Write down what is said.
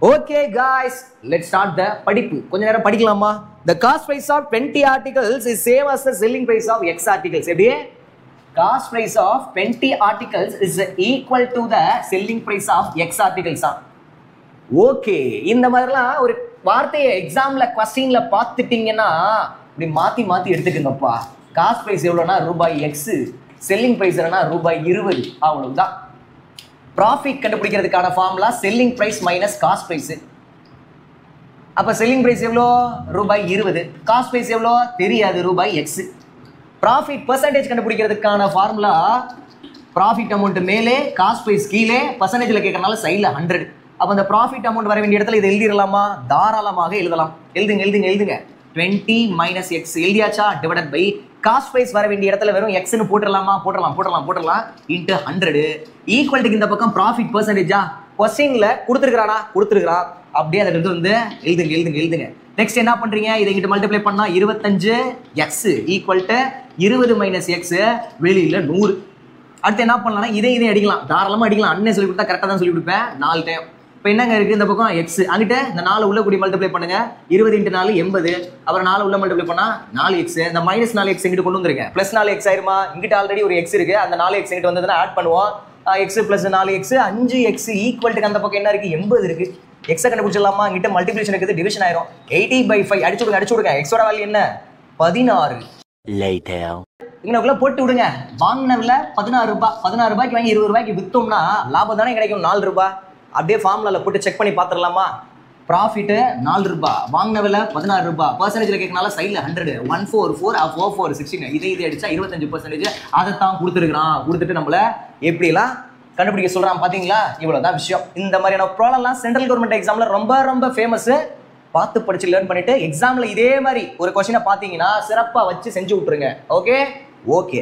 Okay guys, let's start the படிப்பு. கொஞ்ச நேரம் படிக்கலாமா? The cost price of 20 articles is same as the selling price of X articles. எப்படி? Cost price of 20 articles is equal to the selling price of X articles. Okay, இந்த மாதிரிலாம் ஒரு வார்த்தையை எக்ஸாம்ல क्वेश्चनல பார்த்துட்டீங்கன்னா இப்படி மாத்தி மாத்தி எடுத்துக்கங்கப்பா. காஸ்ட் பிரைஸ் எவ்வளவுனா ரூபாய் X, செல்லிங் பிரைஸ் என்னன்னா ரூபாய் 20. அவ்வளவுதான். ப்ராஃபிட் கண்டுபிடிக்கிறதுக்கான formula selling price minus cost price. அப்ப செல்லிங் பிரைஸ் எவ்வளோ? ரூபாய் 20. காஸ்ட் பிரைஸ் எவ்வளோ? தெரியாது, ரூபாய் X. ப்ராஃபிட் பெர்சன்டேஜ் கண்டுபிடிக்கிறதுக்கான ஃபார்முலா ப்ராஃபிட் அமௌண்ட் மேலே காஸ்ட் பிரைஸ் கீழே, பெர்சன்டேஜ்ல கேட்கறனால சைடுல 100. அப்ப அந்த ப்ராஃபிட் அமௌண்ட் வர வேண்டிய இடத்துல இதை எழுதிடலாமா? தாராளமாக எழுதலாம். எழுதுங்க எழுதுங்க எழுதுங்க. 20 மைனஸ் X எழுதியாச்சா? டிவைடட் பை காஸ்ட் பிரைஸ் வர வேண்டிய இடத்துல வெறும் X ன்னு போட்டுடலாமா? போட்டுடலாம் இன்டு 100 ஈக்குவல்ட்டுக்கு இந்த பக்கம் ப்ராஃபிட் பெர்சன்டேஜா क्वेश्चनல கொடுத்திருக்கானா? கொடுத்திருக்கான். அப்படியே அதை வந்து எழுதுங்க. நெக்ஸ்ட் என்ன பண்றீங்க? இதை இங்கிட்ட மல்டிப்ளை பண்ணா 25X equal to 20 minus X வெளியில 100. அடுத்து என்ன பண்ணலாம்னா இதை அடிக்கலாம், தாராளமா அடிக்கலாம். அண்ணே சொல்லி கொடுத்தா கரெக்டா தான் சொல்லி கொடுப்பேன் 4 டைம். இப்போ என்னங்க இருக்கு? இந்த பக்கம் X அங்கிட்ட இந்த 4 உள்ள கூடி மல்டிப்ளை பண்ணுங்க. 20 × 4 80. அப்புறம் 4 உள்ள மல்டிப்ளை பண்ணா 4X. இந்த மைனஸ் 4X இங்கிட்ட கொண்டு வந்துருங்க. பிளஸ் 4X ஆயிருமா? இங்கிட்ட ஆல்ரெடி ஒரு X இருக்கு. அந்த 4X இங்கிட்ட வந்ததுன்னா ஆட் பண்ணுவோம். X பிளஸ் 4X 5X ஈக்குவல்ட்டுக்கு அந்த பக்கம் என்ன இருக்கு? 80 இருக்கு. X கண்டுபிடிச்சிடலாமா? இங்கிட்ட மல்டிப்ளிகேஷன் இருக்குது, டிவிஷன் ஆயிரும். 80/5 அடிச்சு விடுங்க. X ஓட வேல்யூ என்ன? 16. இங்கனக்குள்ள போட்டு விடுங்க. வாங்கினதுல 16 ரூபாய். 16 ரூபாய்க்கு வாங்கி 20 ரூபாய்க்கு வித்தோம்னா லாபம் தானே கிடைக்கும்? 4 ரூபாய். அப்படியே ஃபார்முலால போட்டு செக் பண்ணி பாத்துடலாமா? ப்ராஃபிட் 4 ரூபாய், வாங்கின விலை 16 ரூபாய், பெர்சன்டேஜ்ல கேட்கனால சைடுல 100. 144 16 இதை அடிச்சா 25%. அதை தான் கொடுத்துருக்கான். கொடுத்துட்டு நம்மள எப்படி எல்லாம் கண்டுபிடிக்க சொல்றான் பாத்தீங்களா? இவ்வளவுதான் விஷயம். இந்த மாதிரியான ப்ராப்ளம்லாம் சென்ட்ரல் கவர்மெண்ட் எக்ஸாம்ல ரொம்ப ஃபேமஸ். பார்த்து படிச்சு லேர்ன் பண்ணிட்டு எக்ஸாம்ல இதே மாதிரி ஒரு क्वेश्चन பாத்தீங்கன்னா சிறப்பா வச்சு செஞ்சு விட்டுருங்க. ஓகே.